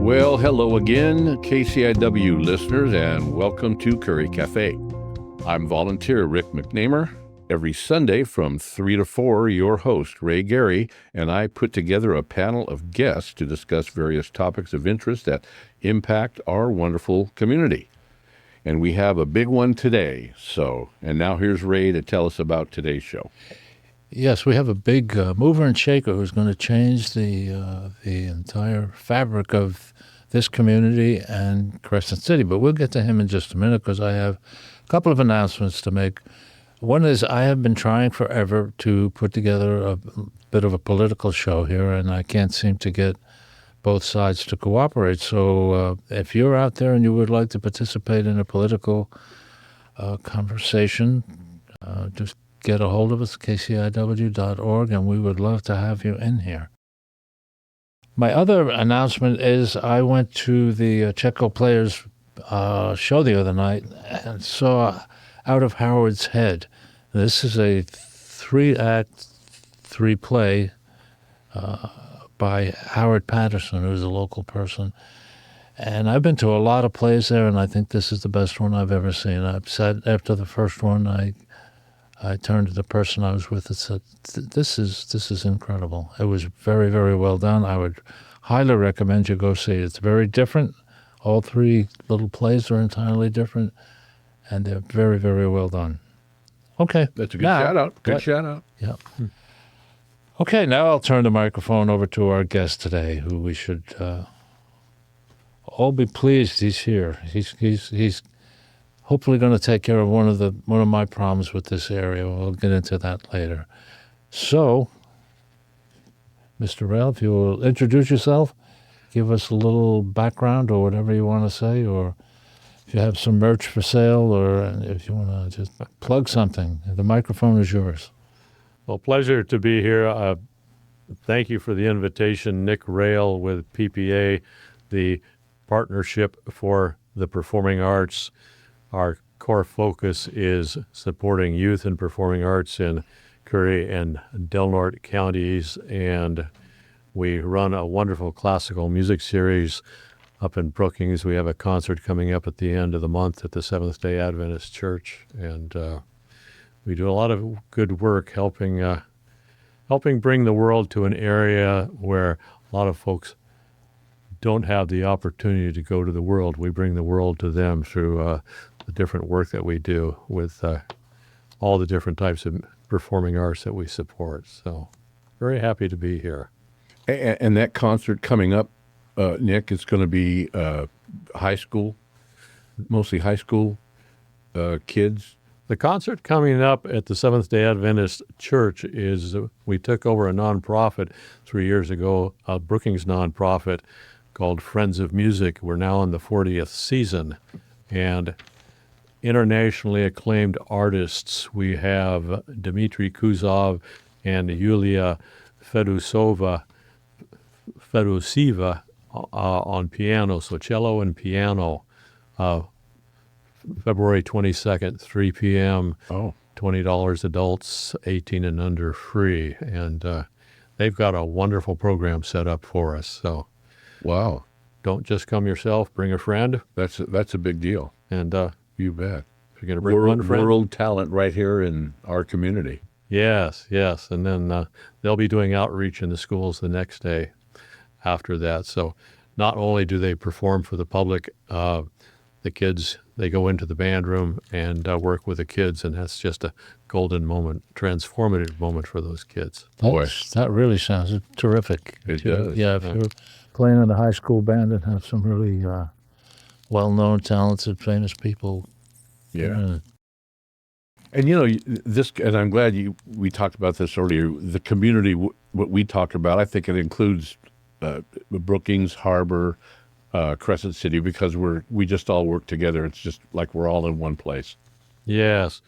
Well, hello again, KCIW listeners, and welcome to Curry Café. I'm volunteer Rick McNamer. Every Sunday from 3 to 4, your host, Ray Gary, and I put together a panel of guests to discuss various topics of interest that impact our wonderful community. And we have a big one today. And now here's Ray to tell us about today's show. Yes, we have a big mover and shaker who's going to change the entire fabric of this community and Crescent City. But we'll get to him in just a minute because I have a couple of announcements to make. One is I have been trying forever to put together a bit of a political show here, and I can't seem to get both sides to cooperate. So if you're out there and you would like to participate in a political conversation, just get a hold of us, kciw.org, and we would love to have you in here. My other announcement is I went to the Checo Players show the other night and saw Out of Howard's Head. This is a 3-act, 3-play by Howard Patterson, who's a local person. And I've been to a lot of plays there, and I think this is the best one I've ever seen. I've said after the first one, I turned to the person I was with and said, this is incredible. It was very, very well done. I would highly recommend you go see it. It's very different. All 3 little plays are entirely different, and they're very, very well done. Okay. That's a good shout-out. Good shout-out. Yeah. Okay, now I'll turn the microphone over to our guest today, who we should all be pleased he's here. He's hopefully going to take care of one of my problems with this area. We'll get into that later. So, Mr. Rail, if you will introduce yourself, give us a little background or whatever you want to say, or if you have some merch for sale, or if you want to just plug something, the microphone is yours. Well, pleasure to be here. Thank you for the invitation, Nick Rail with PPA, the Partnership for the Performing Arts. Our core focus is supporting youth and performing arts in Curry and Del Norte counties, and we run a wonderful classical music series up in Brookings. We have a concert coming up at the end of the month at the Seventh-day Adventist Church, and we do a lot of good work helping bring the world to an area where a lot of folks don't have the opportunity to go to the world. We bring the world to them through the different work that we do with all the different types of performing arts that we support. So very happy to be here. And that concert coming up, Nick, it's going to be high school, mostly high school kids. The concert coming up at the Seventh-day Adventist Church is, we took over a nonprofit 3 years ago, a Brookings nonprofit called Friends of Music. We're now in the 40th season, and internationally acclaimed artists. We have Dmitry Kuzov and Yulia Feduseva on piano, so cello and piano. February 22nd, 3 p.m. Oh. $20 adults, 18 and under free. And they've got a wonderful program set up for us. So, wow. Don't just come yourself, bring a friend. That's a big deal. And you bet. If you're going to bring one friend. World talent right here in our community. Yes. And then they'll be doing outreach in the schools the next day after that. So not only do they perform for the public, the kids, they go into the band room and work with the kids, and that's just a golden moment, transformative moment for those kids. That really sounds terrific. It does. Yeah, if you're playing in a high school band and have some really well-known, talented, famous people. Yeah. And this, and I'm glad we talked about this earlier. The community, what we talked about, I think it includes Brookings, Harbor, Crescent City, because we just all work together. It's just like we're all in one place. Yes,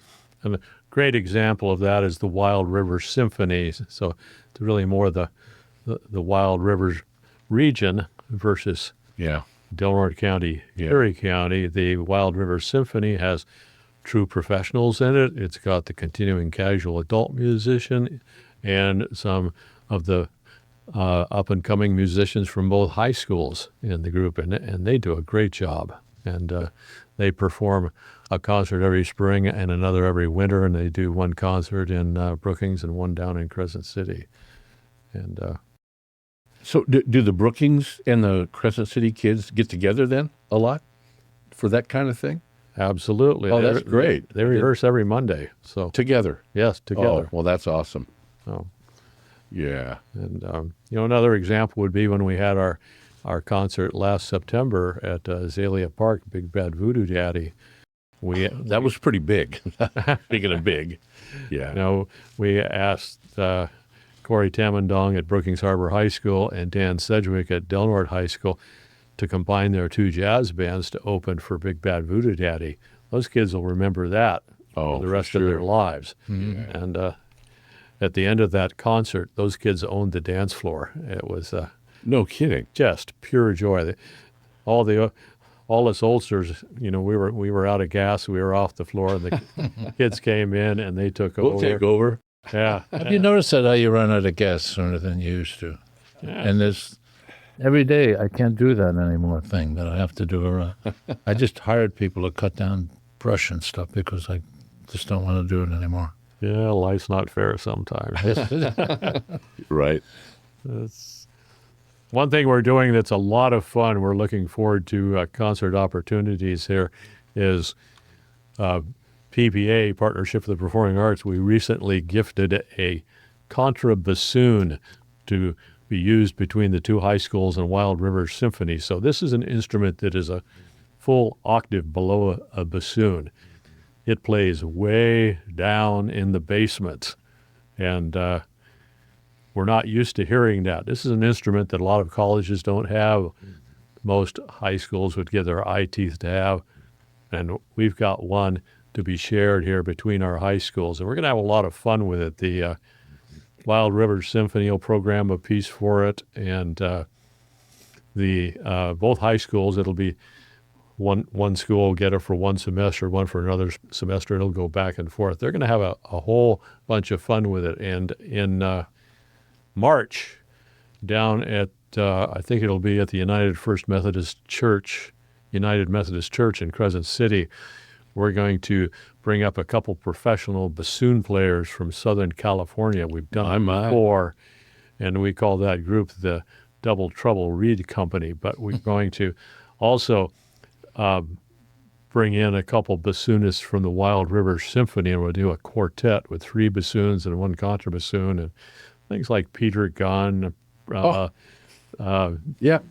and a great example of that is the Wild River Symphony. So it's really more the Wild Rivers region versus Del Norte County, Erie County. The Wild River Symphony has true professionals in it. It's got the continuing casual adult musician and some of the up-and-coming musicians from both high schools in the group, and they do a great job. And they perform a concert every spring and another every winter, and they do one concert in Brookings and one down in Crescent City. And So do the Brookings and the Crescent City kids get together then a lot for that kind of thing? absolutely. Oh, that's great. They rehearse every Monday. So Together? yes, together. Oh, well, that's awesome. Oh. Yeah. And another example would be when we had our concert last September at Azalea Park, Big Bad Voodoo Daddy. That was pretty big. Speaking of big. Yeah. We asked Corey Tamandong at Brookings Harbor High School and Dan Sedgwick at Del Norte High School to combine their two jazz bands to open for Big Bad Voodoo Daddy. Those kids will remember that for the rest of their lives. Mm-hmm. And at the end of that concert, those kids owned the dance floor. It was No kidding. just pure joy. All us oldsters, we were out of gas. We were off the floor, and the kids came in and they took over. We'll take over. Yeah. Have you noticed that how you run out of gas sooner than you used to? Yeah. And there's every day I can't do that anymore thing that I have to do around. I just hired people to cut down brush and stuff because I just don't want to do it anymore. Yeah, life's not fair sometimes. Right. It's one thing we're doing that's a lot of fun. We're looking forward to concert opportunities here is PPA, Partnership for the Performing Arts. We recently gifted a contrabassoon to be used between the two high schools and Wild River Symphony. So this is an instrument that is a full octave below a bassoon. It plays way down in the basement, and we're not used to hearing that. This is an instrument that a lot of colleges don't have. Most high schools would give their eye teeth to have, and we've got one to be shared here between our high schools, and we're going to have a lot of fun with it. The Wild River Symphony will program a piece for it, and the both high schools, it'll be one school will get it for one semester, one for another semester. It'll go back and forth. They're going to have a whole bunch of fun with it. And in March, down at, I think it'll be at the United Methodist Church in Crescent City, we're going to bring up a couple professional bassoon players from Southern California. We've done it before, and we call that group the Double Trouble Reed Company. But we're going to also bring in a couple bassoonists from the Wild River Symphony, and we'll do a quartet with 3 bassoons and 1 contrabassoon, and things like Peter Gunn,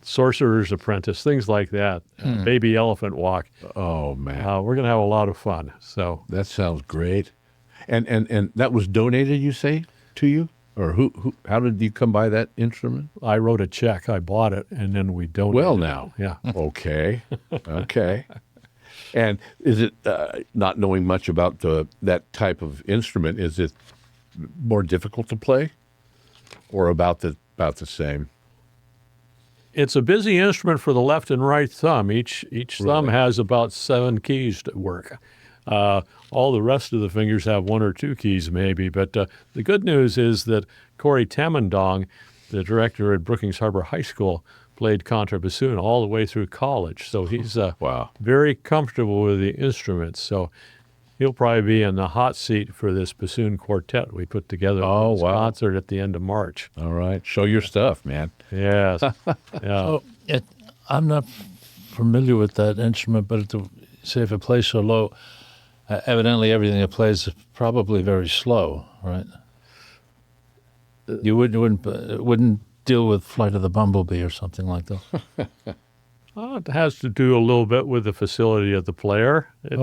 Sorcerer's Apprentice, things like that. Baby Elephant Walk. Oh, man. We're going to have a lot of fun. So That sounds great. And that was donated, you say, to you? Or how did you come by that instrument? I wrote a check. I bought it, and then we donated. Well, now. Yeah. Okay. Okay. And is it, not knowing much about that type of instrument, is it more difficult to play or about the same? It's a busy instrument for the left and right thumb. Each thumb has about 7 keys to work. All the rest of the fingers have 1 or 2 keys maybe. But the good news is that Corey Tamandong, the director at Brookings Harbor High School, played contrabassoon all the way through college. So he's very comfortable with the instrument. So he'll probably be in the hot seat for this bassoon quartet we put together for this concert at the end of March. All right. Show your stuff, man. Yes. So I'm not familiar with that instrument, but if it plays so low, evidently everything it plays is probably very slow, right? You wouldn't deal with Flight of the Bumblebee or something like that. It has to do a little bit with the facility of the player. It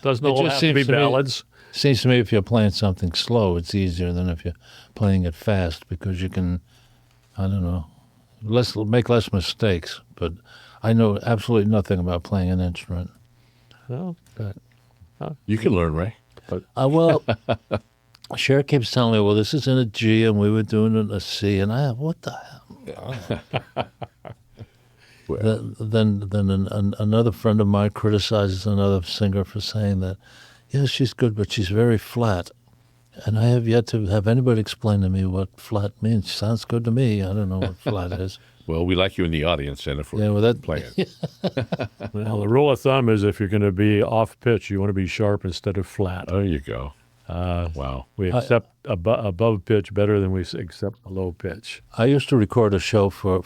doesn't all have to be ballads. Seems to me if you're playing something slow, it's easier than if you're playing it fast because you can, I don't know, make less mistakes. But I know absolutely nothing about playing an instrument. Well, You can learn, Ray. Cher keeps telling me, well, this is in a G and we were doing it in a C. And I have, what the hell? Then another friend of mine criticizes another singer for saying that, yeah, she's good, but she's very flat. And I have yet to have anybody explain to me what flat means. Sounds good to me. I don't know what flat is. Well, we like you in the audience, and if we're Yeah, well, that playing. Well, the rule of thumb is if you're going to be off pitch, you want to be sharp instead of flat. There you go. Wow. We accept above pitch better than we accept below pitch. I used to record a show for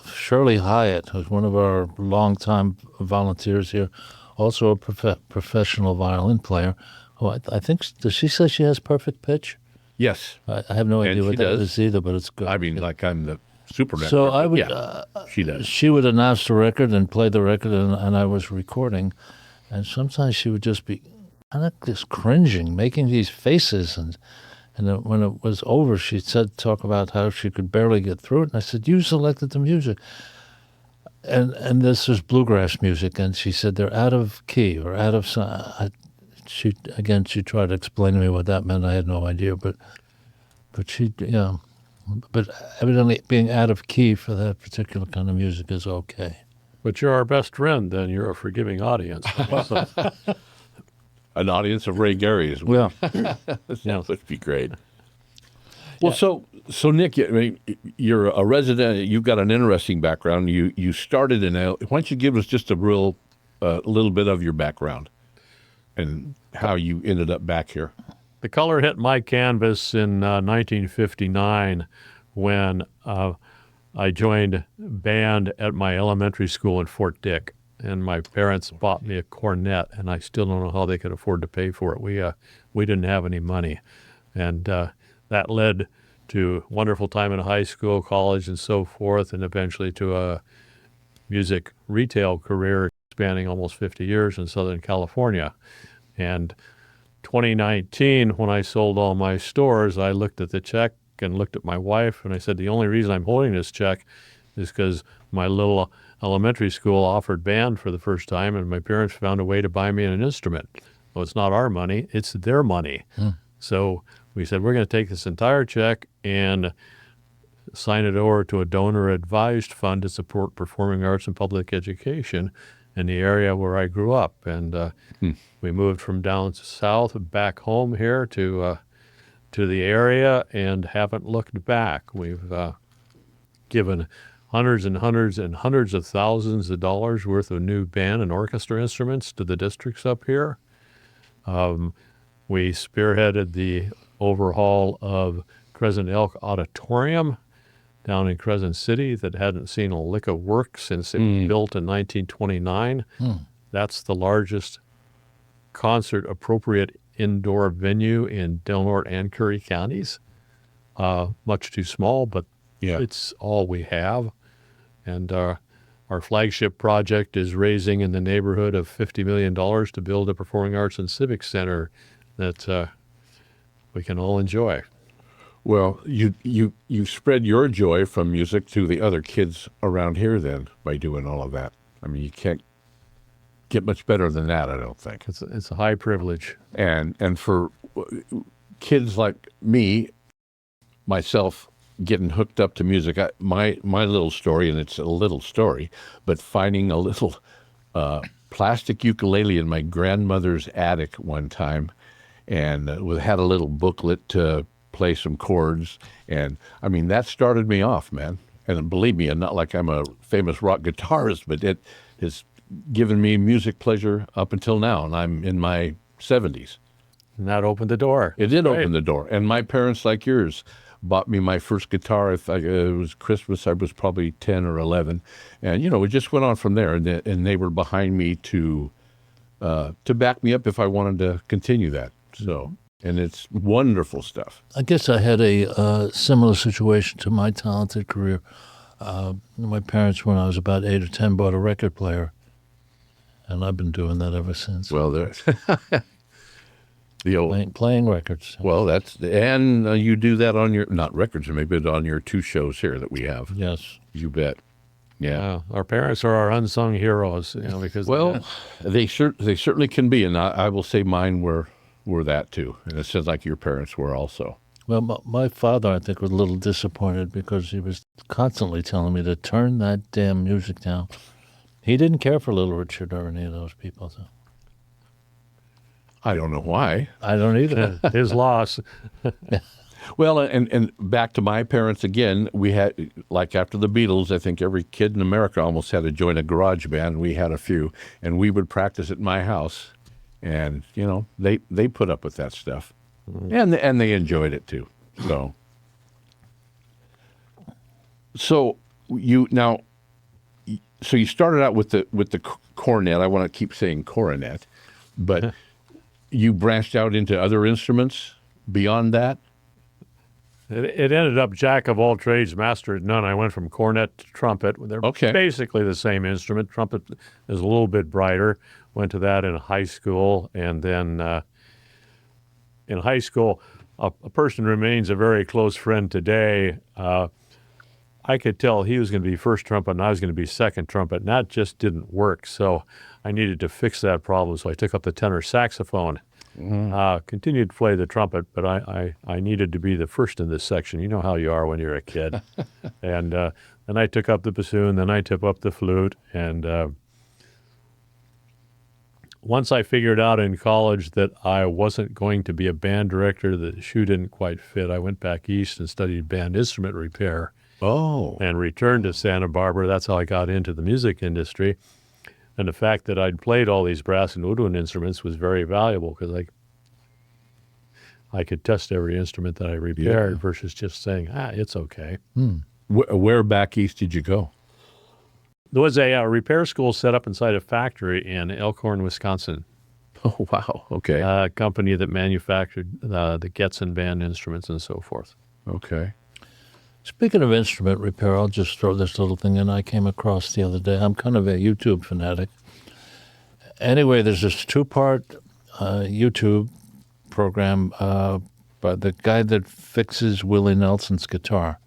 Shirley Hyatt, who's one of our longtime volunteers here, also a professional violin player. Who I think, does she say she has perfect pitch? Yes. I have no And idea she what that does. is either, but it's good. I mean, like I'm the super network. So I would, yeah, she does. she would announce the record and play the record, and I was recording, and sometimes she would just be kind of just cringing, making these faces, and then when it was over, she said talk about how she could barely get through it, and I said, "You selected the music." And this is bluegrass music, and she said they're out of key or out of. She tried to explain to me what that meant. I had no idea, but evidently being out of key for that particular kind of music is okay. But you're our best friend, then you're a forgiving audience. So, An audience of Ray Gary's. Well, That would be great. Well, so Nick, I mean, you're a resident. You've got an interesting background. You started in Why don't you give us just a real little bit of your background and how you ended up back here? the color hit my canvas in 1959 when I joined band at my elementary school in Fort Dick. And my parents bought me a cornet, and I still don't know how they could afford to pay for it. We didn't have any money. And that led to a wonderful time in high school, college, and so forth, and eventually to a music retail career spanning almost 50 years in Southern California. And 2019, when I sold all my stores, I looked at the check and looked at my wife, and I said, the only reason I'm holding this check is because my little elementary school offered band for the first time, and my parents found a way to buy me an instrument. Well, it's not our money, it's their money. So we said, we're going to take this entire check and sign it over to a donor-advised fund to support performing arts and public education in the area where I grew up. And we moved from down south back home here to the area and haven't looked back. We've given hundreds and hundreds and hundreds of thousands of dollars worth of new band and orchestra instruments to the districts up here. We spearheaded the overhaul of Crescent Elk Auditorium down in Crescent City that hadn't seen a lick of work since it was built in 1929. That's the largest concert-appropriate indoor venue in Del Norte and Curry counties. Much too small, but it's all we have. And our flagship project is raising in the neighborhood of $50 million to build a performing arts and civic center that we can all enjoy. Well, you spread your joy from music to the other kids around here then by doing all of that. I mean, you can't get much better than that, I don't think. It's a high privilege. And for kids like me, myself, getting hooked up to music, my little story, and it's a little story, but finding a little plastic ukulele in my grandmother's attic one time, and had a little booklet to play some chords, and I mean that started me off, man. And believe me, I'm not like I'm a famous rock guitarist, but it has given me music pleasure up until now, and I'm in my 70s. And that opened the door. It did open the door, and my parents, like yours, bought me my first guitar. It was Christmas. I was probably 10 or 11, and it just went on from there. And they were behind me to back me up if I wanted to continue that. So, and it's wonderful stuff. I guess I had a similar situation to my talented career. My parents, when I was about 8 or 10, bought a record player, and I've been doing that ever since. Well, there's the old playing records. Well, and you do that on your, not records, maybe, but on your 2 shows here that we have. Yes. You bet. Yeah. Our parents are our unsung heroes, because they certainly can be, and I will say mine were that too, and it sounds like your parents were also. Well, my father, I think, was a little disappointed because he was constantly telling me to turn that damn music down. He didn't care for Little Richard or any of those people. So. I don't know why. I don't either. His loss. Well, and back to my parents again, we had, like after the Beatles, I think every kid in America almost had to join a garage band. We had a few, and we would practice at my house. And, they put up with that stuff. And they enjoyed it too. So you started out with the cornet. I want to keep saying coronet, but you branched out into other instruments beyond that? It ended up jack of all trades, master of none. I went from cornet to trumpet. They're basically the same instrument. Trumpet is a little bit brighter. Went to that in high school, and then in high school, a person remains a very close friend today. I could tell he was going to be first trumpet and I was going to be second trumpet, and that just didn't work. So I needed to fix that problem. So I took up the tenor saxophone. Continued to play the trumpet, but I needed to be the first in this section. You know how you are when you're a kid. And then I took up the bassoon, then I took up the flute. And once I figured out in college that I wasn't going to be a band director, the shoe didn't quite fit, I went back east and studied band instrument repair. Oh. And returned to Santa Barbara. That's how I got into the music industry. And the fact that I'd played all these brass and woodwind instruments was very valuable because I could test every instrument that I repaired versus just saying, it's okay. Where back east did you go? There was a repair school set up inside a factory in Elkhorn, Wisconsin. Oh, wow. Okay. A company that manufactured the Getson band instruments and so forth. Okay. Speaking of instrument repair, I'll just throw this little thing in I came across the other day. I'm kind of a YouTube fanatic. Anyway, there's this 2-part YouTube program by the guy that fixes Willie Nelson's guitar.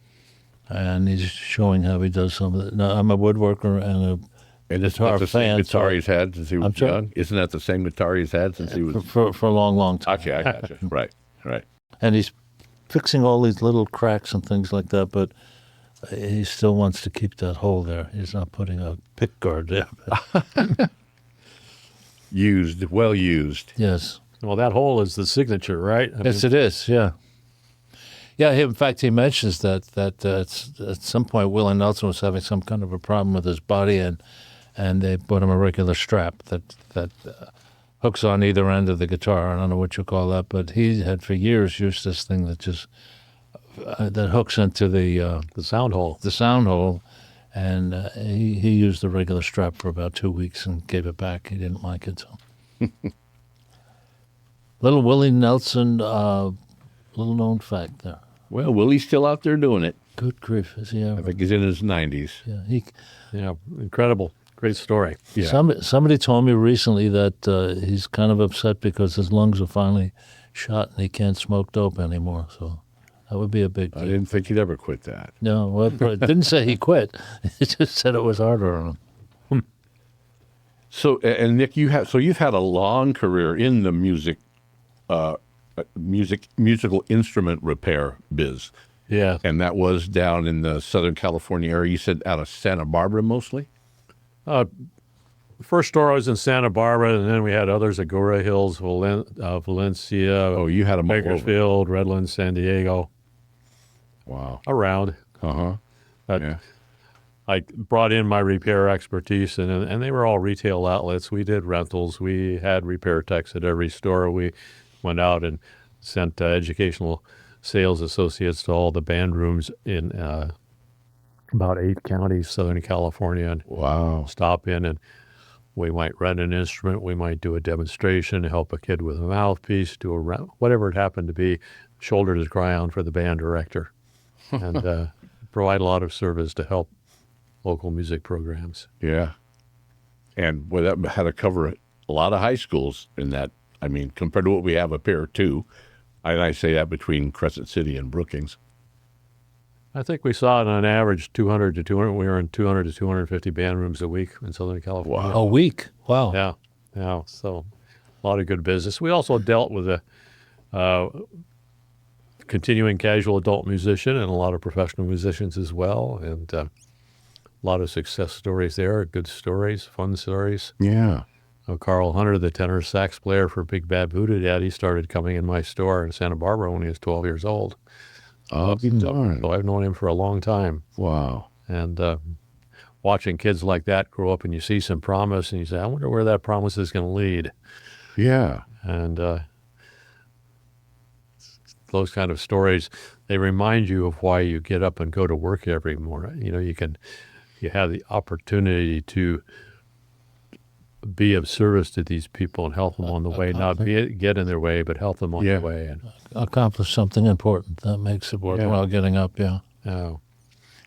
And he's showing how he does some of it. Now, I'm a woodworker and a guitar the fan. Same guitar he's had since he was young? Isn't that the same guitar he's had since he was... For a long, long time. Okay, I got you. Right. And he's fixing all these little cracks and things like that, but he still wants to keep that hole there. He's not putting a pick guard there. Well used. Yes. Well, that hole is the signature, right? Yes, it is, yeah. Yeah, in fact, he mentions that at some point Willie Nelson was having some kind of a problem with his body, and they put him a regular strap that hooks on either end of the guitar. I don't know what you call that, but he had for years used this thing that just that hooks into the sound hole. The sound hole, and he used the regular strap for about 2 weeks and gave it back. He didn't like it. So. Little Willie Nelson, little known fact there. Well, Willie's still out there doing it. Good grief, is he ever? I think he's in his 90s. Yeah, Incredible. Great story. Yeah. Somebody told me recently that he's kind of upset because his lungs are finally shot and he can't smoke dope anymore. So that would be a big deal. I didn't think he'd ever quit that. No, well, it didn't say he quit. It just said it was harder on him. So, and Nick, you've had a long career in the musical instrument repair biz. Yeah. And that was down in the Southern California area. You said out of Santa Barbara mostly? First store I was in Santa Barbara, and then we had others at Gora Hills, Valencia. Oh, you had them all over. Bakersfield, Redlands, San Diego. Wow. Around. Yeah. I brought in my repair expertise, and they were all retail outlets. We did rentals. We had repair techs at every store. We went out and sent educational sales associates to all the band rooms in about 8 counties, Southern California. And wow. Stop in, and we might rent an instrument. We might do a demonstration, help a kid with a mouthpiece, do whatever it happened to be, shoulder to cry on for the band director, and provide a lot of service to help local music programs. Yeah. And that had to cover a lot of high schools in that. I mean, compared to what we have up here, too. I say that between Crescent City and Brookings. I think we saw it on average 200 to 200. We were in 200 to 250 band rooms a week in Southern California. Wow. A week? Wow. Yeah. So a lot of good business. We also dealt with a continuing casual adult musician and a lot of professional musicians as well. And a lot of success stories there, good stories, fun stories. Yeah. Carl Hunter, the tenor sax player for Big Bad Voodoo Daddy, started coming in my store in Santa Barbara when he was 12 years old. Oh, be darned. So I've known him for a long time. Wow. And watching kids like that grow up, and you see some promise, and you say, I wonder where that promise is going to lead. Yeah. And those kind of stories, they remind you of why you get up and go to work every morning. You have the opportunity to be of service to these people and help them on the way, not get in their way, but help them on the way. And accomplish something important that makes it worthwhile getting up,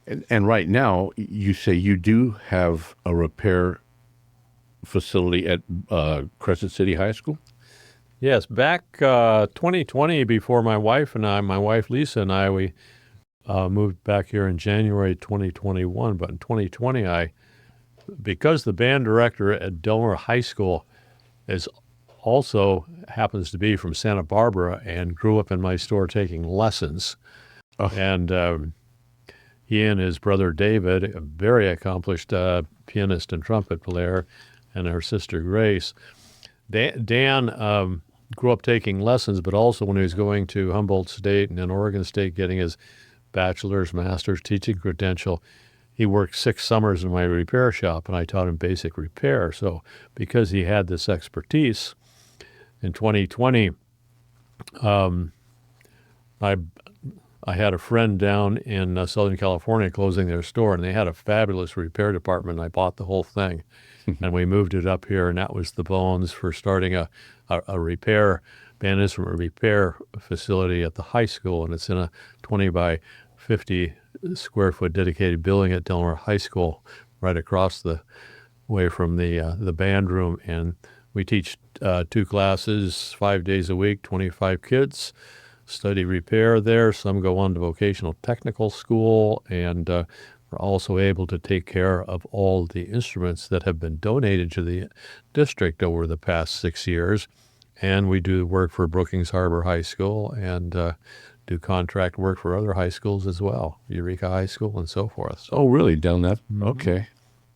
And right now, you say you do have a repair facility at Crescent City High School? Yes, back 2020, before my wife Lisa and I, we moved back here in January 2021. But in 2020, because the band director at Delmar High School happens to be from Santa Barbara and grew up in my store taking lessons. And he and his brother David, a very accomplished pianist and trumpet player, and her sister Grace, Dan grew up taking lessons, but also when he was going to Humboldt State and then Oregon State getting his bachelor's, master's teaching credential, he worked 6 summers in my repair shop, and I taught him basic repair. So because he had this expertise, in 2020, I had a friend down in Southern California closing their store, and they had a fabulous repair department, and I bought the whole thing. And we moved it up here, and that was the bones for starting a band instrument repair facility at the high school, and it's in a 20 by 50 square foot dedicated building at Delmar High School, right across the way from the band room. And we teach 2 classes, 5 days a week, 25 kids. Study repair there. Some go on to vocational technical school, and we're also able to take care of all the instruments that have been donated to the district over the past 6 years. And we do work for Brookings Harbor High School and do contract work for other high schools as well, Eureka High School and so forth. So, Oh, really? Down that? Okay.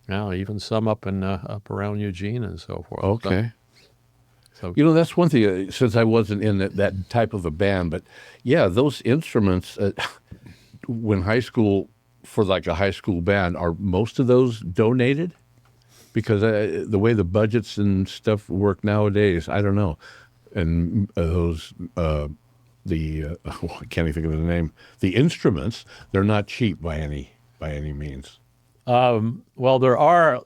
now even some up around Eugene and so forth. Okay. So That's one thing, since I wasn't in that type of a band, but yeah, those instruments, when for like a high school band, are most of those donated? Because the way the budgets and stuff work nowadays, I don't know. And those, I can't even think of the name, the instruments, they're not cheap by any means. well, there are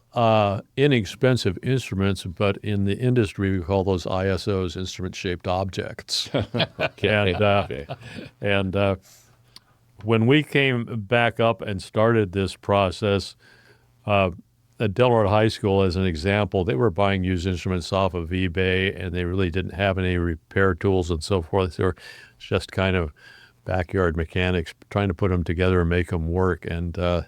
inexpensive instruments, but in the industry we call those ISOs, instrument-shaped objects. And when we came back up and started this process, at Delmar High School, as an example, they were buying used instruments off of eBay, and they really didn't have any repair tools and so forth. They were just kind of backyard mechanics trying to put them together and make them work. And the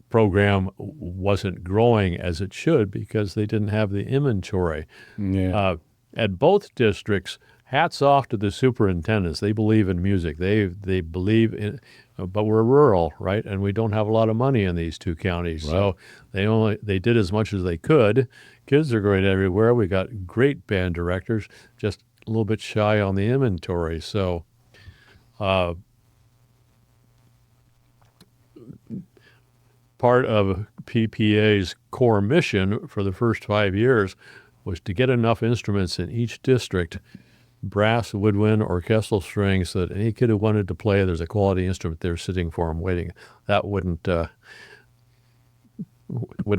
program wasn't growing as it should because they didn't have the inventory. Yeah. At both districts, hats off to the superintendents. They believe in music. They believe in, but we're rural, right? And we don't have a lot of money in these 2 counties. Right. So they did as much as they could. Kids are great everywhere. We got great band directors, just a little bit shy on the inventory. So part of PPA's core mission for the first 5 years was to get enough instruments in each district, brass, woodwind, orchestral strings, so that any kid who wanted to play, there's a quality instrument there sitting for him waiting. That wouldn't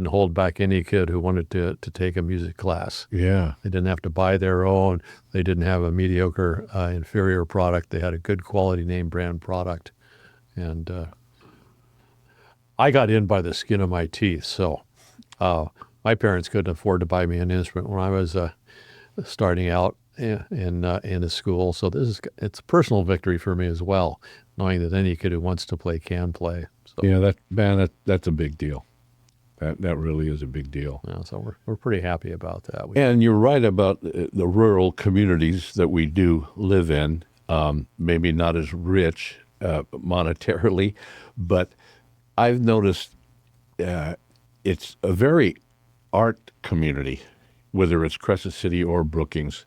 hold back any kid who wanted to take a music class. Yeah. They didn't have to buy their own. They didn't have a mediocre, inferior product. They had a good quality name brand product. And I got in by the skin of my teeth. So my parents couldn't afford to buy me an instrument when I was starting out in a school. So it's a personal victory for me as well, knowing that any kid who wants to play can play. So, Yeah, that's a big deal. That really is a big deal. yeah, so we're pretty happy about that. And you're right about the rural communities that we do live in. Maybe not as rich monetarily, but I've noticed it's a very art community. whether it's Crescent City or Brookings.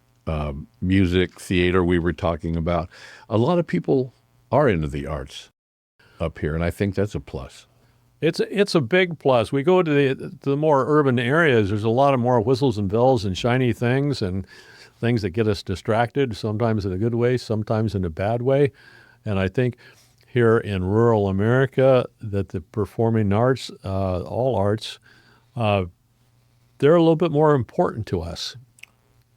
Music, theater, we were talking about. A lot of people are into the arts up here, and I think that's a plus. It's a big plus. We go to the more urban areas. There's a lot of more whistles and bells and shiny things and things that get us distracted, sometimes in a good way, sometimes in a bad way. And I think here in rural America that the performing arts, all arts, they're a little bit more important to us.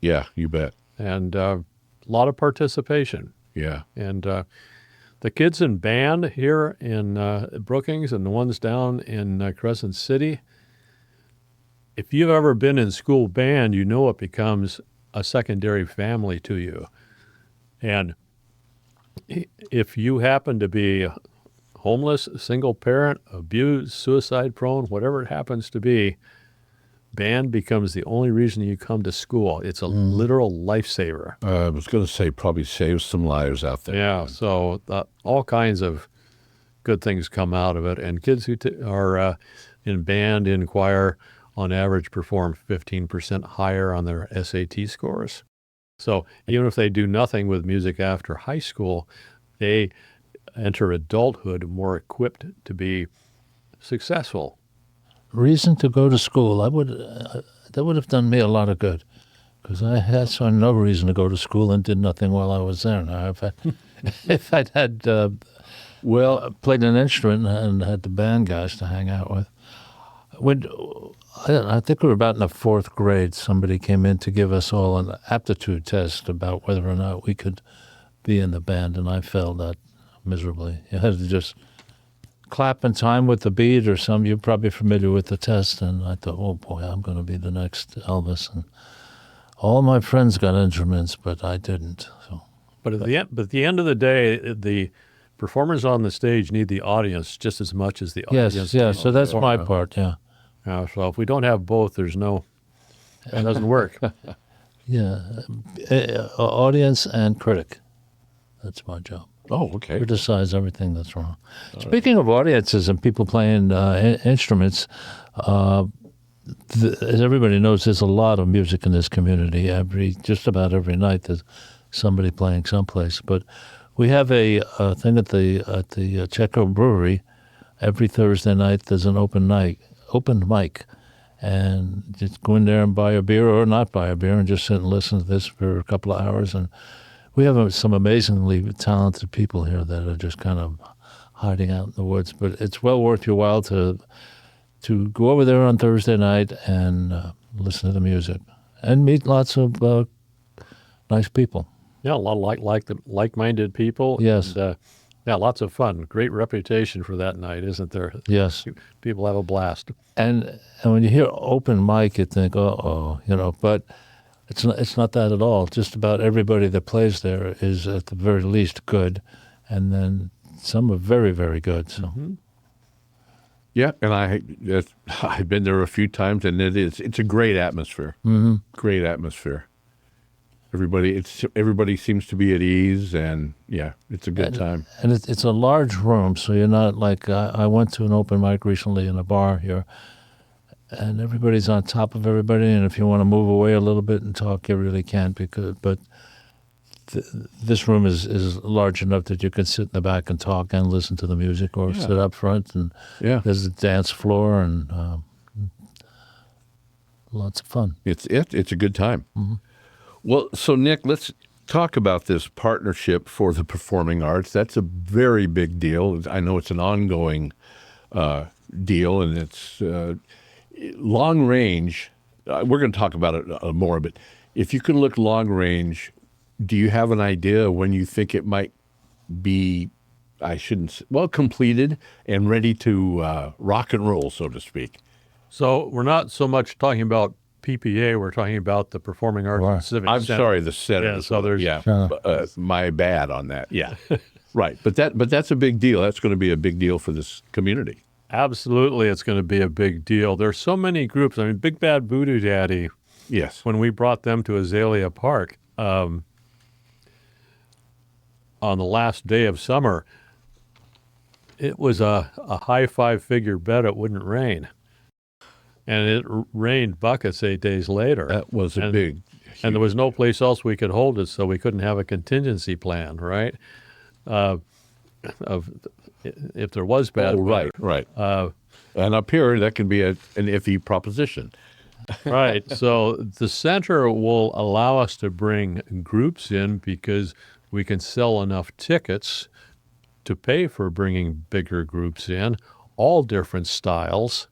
Yeah, you bet. And a lot of participation. Yeah. And the kids in band here in Brookings and the ones down in Crescent City, if you've ever been in school band, you know it becomes a secondary family to you. And if you happen to be homeless, single parent, abused, suicide prone, whatever it happens to be, band becomes the only reason you come to school. It's a literal lifesaver. I was going to say probably saves some lives out there. Yeah, so all kinds of good things come out of it. And kids who are in band, in choir, on average perform 15% higher on their SAT scores. So even if they do nothing with music after high school, they enter adulthood more equipped to be successful. Reason to go to school. That would have done me a lot of good, because I saw no reason to go to school and did nothing while I was there. Now, if I'd had played an instrument and had the band guys to hang out with, I think we were about in the fourth grade. Somebody came in to give us all an aptitude test about whether or not we could be in the band, and I failed that miserably. You had to just clap in time with the beat or something. You're probably familiar with the test, and I thought, oh boy, I'm going to be the next Elvis. And all my friends got instruments, but I didn't. So, but at the end of the day, the performers on the stage need the audience just as much as the audience. Yes. So that's my part. Yeah. So if we don't have both, it doesn't work. Yeah, audience and critic. That's my job. Oh, okay. Criticize everything that's wrong. Speaking of audiences and people playing instruments, as everybody knows, there's a lot of music in this community. Just about every night there's somebody playing someplace. But we have a thing at the Checo Brewery. Every Thursday night there's an open mic, and just go in there and buy a beer or not buy a beer and just sit and listen to this for a couple of hours. And we have some amazingly talented people here that are just kind of hiding out in the woods. But it's well worth your while to go over there on Thursday night and listen to the music and meet lots of nice people. Yeah, a lot of like-minded people. Yes. And, lots of fun. Great reputation for that night, isn't there? Yes. People have a blast. And when you hear open mic, you think, but it's not that at all. Just about everybody that plays there is at the very least good, and then some are very, very good. So. Mm-hmm. Yeah, and I've been there a few times, and it's a great atmosphere. Mm-hmm. Great atmosphere. Everybody seems to be at ease, and yeah, it's a good time. And it's a large room, so you're not like I went to an open mic recently in a bar here, and everybody's on top of everybody. And if you want to move away a little bit and talk, you really can't. But this room is large enough that you can sit in the back and talk and listen to the music, or sit up front. And there's a dance floor and lots of fun. It's a good time. Mm-hmm. Well, so Nick, let's talk about this partnership for the performing arts. That's a very big deal. I know it's an ongoing deal, and it's long range. We're going to talk about it more, but if you can look long range, do you have an idea when you think it might be, completed and ready to rock and roll, so to speak? So we're not so much talking about PPA, we're talking about the Performing Arts and Civic I'm Center. sorry, the center. Yeah, so there's my bad on that. Yeah, right. But that's a big deal. That's going to be a big deal for this community. Absolutely, it's going to be a big deal. There's so many groups. I mean, Big Bad Voodoo Daddy. Yes. When we brought them to Azalea Park on the last day of summer, it was a high five-figure bet it wouldn't rain. and it rained buckets 8 days later. That was a And- big. And there was no place else we could hold it, so we couldn't have a contingency plan, right? Of if there was bad Oh, weather. right. And up here, that can be an iffy proposition. Right. So the center will allow us to bring groups in because we can sell enough tickets to pay for bringing bigger groups in, all different styles,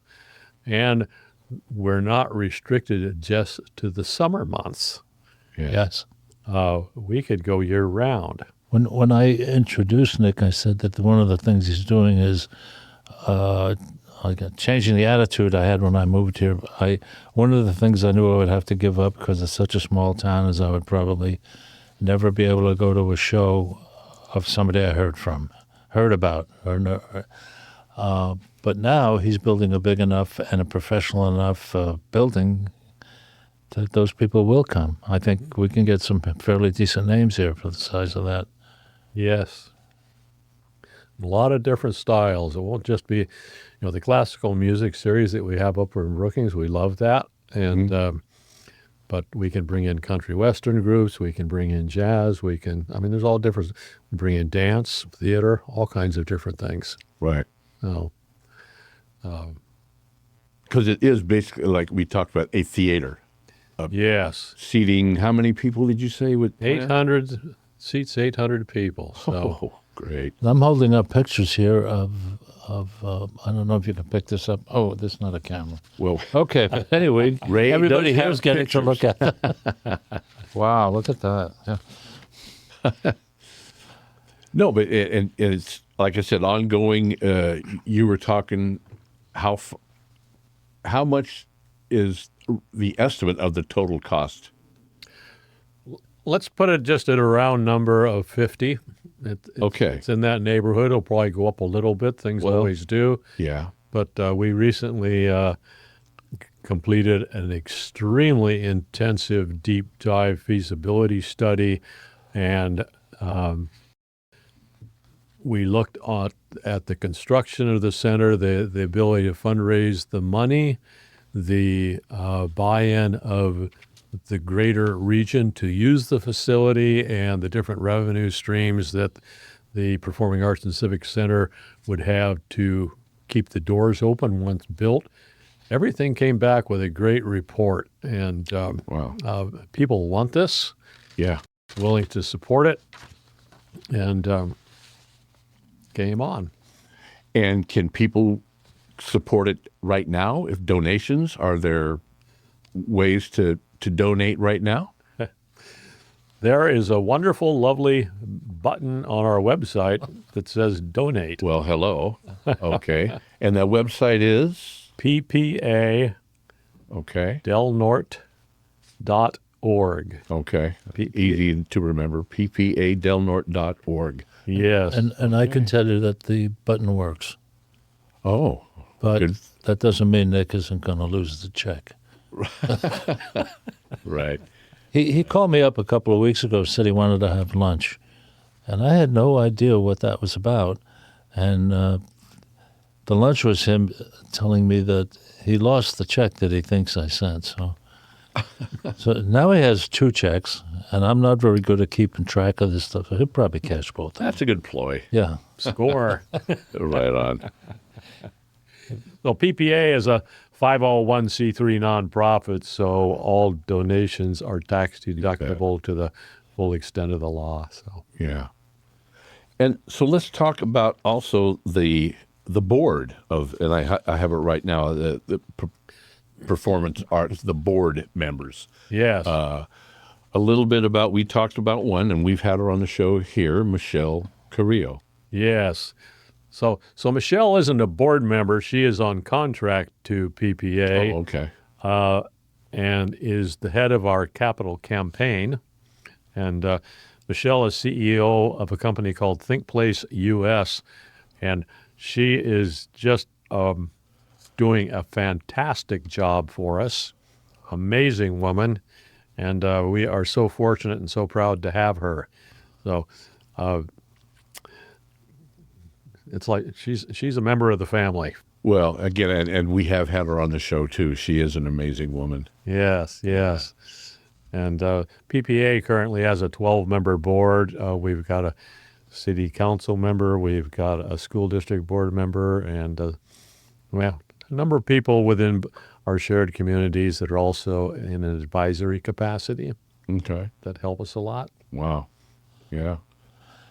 and we're not restricted just to the summer months. Yes. We could go year round. When I introduced Nick, I said that one of the things he's doing is changing the attitude I had when I moved here. One of the things I knew I would have to give up because it's such a small town is I would probably never be able to go to a show of somebody I heard about. But now he's building a big enough and a professional enough building that those people will come. I think we can get some fairly decent names here for the size of that. Yes. A lot of different styles. It won't just be, the classical music series that we have up in Brookings. We love that. And but we can bring in country western groups. We can bring in jazz. There's all different. We bring in dance, theater, all kinds of different things. Right. Oh, Because it is basically like we talked about a theater. yes. Seating, how many people did you say? 800 seats, 800 people. So Oh, great. I'm holding up pictures here of I don't know if you can pick this up. Oh, this is not a camera. Well, Okay, but anyway, Ray everybody does here have is getting to look at that. Wow, look at that. Yeah. no, but it's, like I said, ongoing. You were talking how much is the estimate of the total cost? let's put it just at a round number of 50. Okay. It's in that neighborhood. It'll probably go up a little bit. Things Well, always do. Yeah. But we recently completed an extremely intensive deep dive feasibility study, and we looked at the construction of the center, the ability to fundraise the money, the buy-in of the greater region to use the facility, and the different revenue streams that the Performing Arts and Civic Center would have to keep the doors open once built. Everything came back with a great report, and Wow. people want this, Yeah. willing to support it, and game on. And can people support it right now? If donations, are there ways to donate right now? There is a wonderful, lovely button on our website that says donate. Well, hello. Okay. And that website is? PPA Okay. delnort.org. Okay. Easy to remember. ppadelnort.org. Yes. And I can tell you that the button works, Oh, but good. that doesn't mean Nick isn't going to lose the check. Right. He called me up a couple of weeks ago, said he wanted to have lunch, and I had no idea what that was about. And the lunch was him telling me that he lost the check that he thinks I sent. So now he has two checks, and I'm not very good at keeping track of this stuff. So he'll probably cash both. That's a good ploy. Yeah. Score. Right on. So PPA is a 501c3 nonprofit, so all donations are tax deductible to the full extent of the law. So Yeah. And so let's talk about also the board of, and I have it right now, the performance arts, the board members. yes, A little bit about, we talked about one, and we've had her on the show here, Michelle Carrillo. yes. So Michelle isn't a board member; she is on contract to PPA. Oh, okay. And is the head of our capital campaign. And Michelle is CEO of a company called ThinkPlace US, and she is just doing a fantastic job for us. Amazing woman, and we are so fortunate and so proud to have her. So it's like she's a member of the family. Well, again, and we have had her on the show too. She is an amazing woman. Yes. And PPA currently has a 12-member board. We've got a city council member. We've got a school district board member, and a number of people within our shared communities that are also in an advisory capacity Okay. that help us a lot. Wow. Yeah.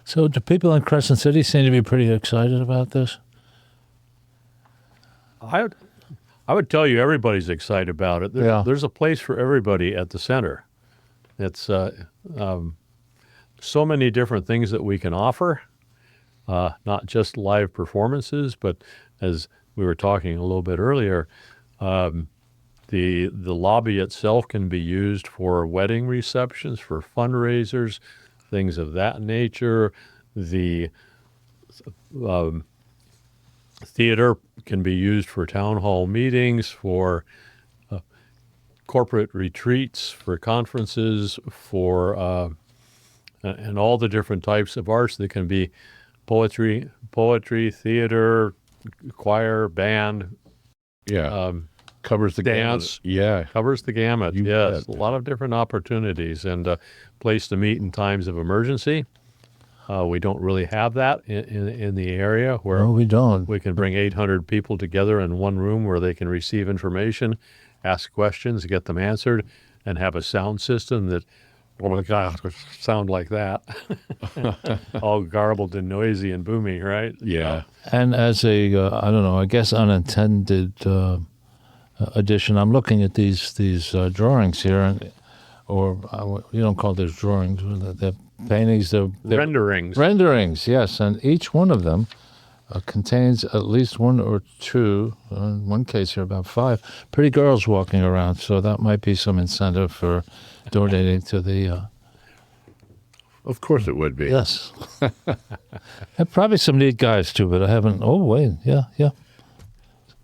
So do people in Crescent City seem to be pretty excited about this? I would tell you everybody's excited about it. There's a place for everybody at the center. It's so many different things that we can offer, not just live performances, but as we were talking a little bit earlier, the lobby itself can be used for wedding receptions, for fundraisers, things of that nature. The theater can be used for town hall meetings, for corporate retreats, for conferences, for and all the different types of arts that can be poetry, theater, choir, band. Yeah. Covers the dance. gamut. Yeah. Covers the gamut. You Yes, bet. a lot of different opportunities, and a place to meet in times of emergency. We don't really have that in the area where No, we don't. we can bring 800 people together in one room where they can receive information, ask questions, get them answered, and have a sound system that, oh my God, sound like that. All garbled and noisy and boomy, right? Yeah. And as a, I don't know, I guess unintended addition, I'm looking at these drawings here, you don't call these drawings, they're paintings, they're Renderings. renderings, yes, and each one of them contains at least one or two, in one case here about 5, pretty girls walking around, so that might be some incentive for donating to the, Of course it would be. yes. And probably some neat guys too, but I haven't, oh wait, yeah.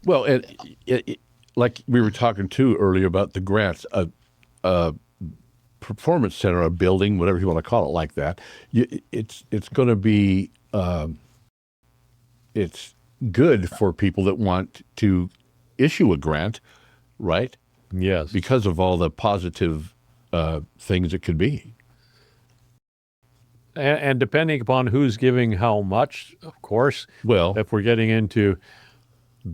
Well, like we were talking too earlier about the grants, a performance center, a building, whatever you want to call it, like that. It's going to be it's good for people that want to issue a grant, right? Yes. Because of all the positive things it could be. And depending upon who's giving how much, of course, Well, if we're getting into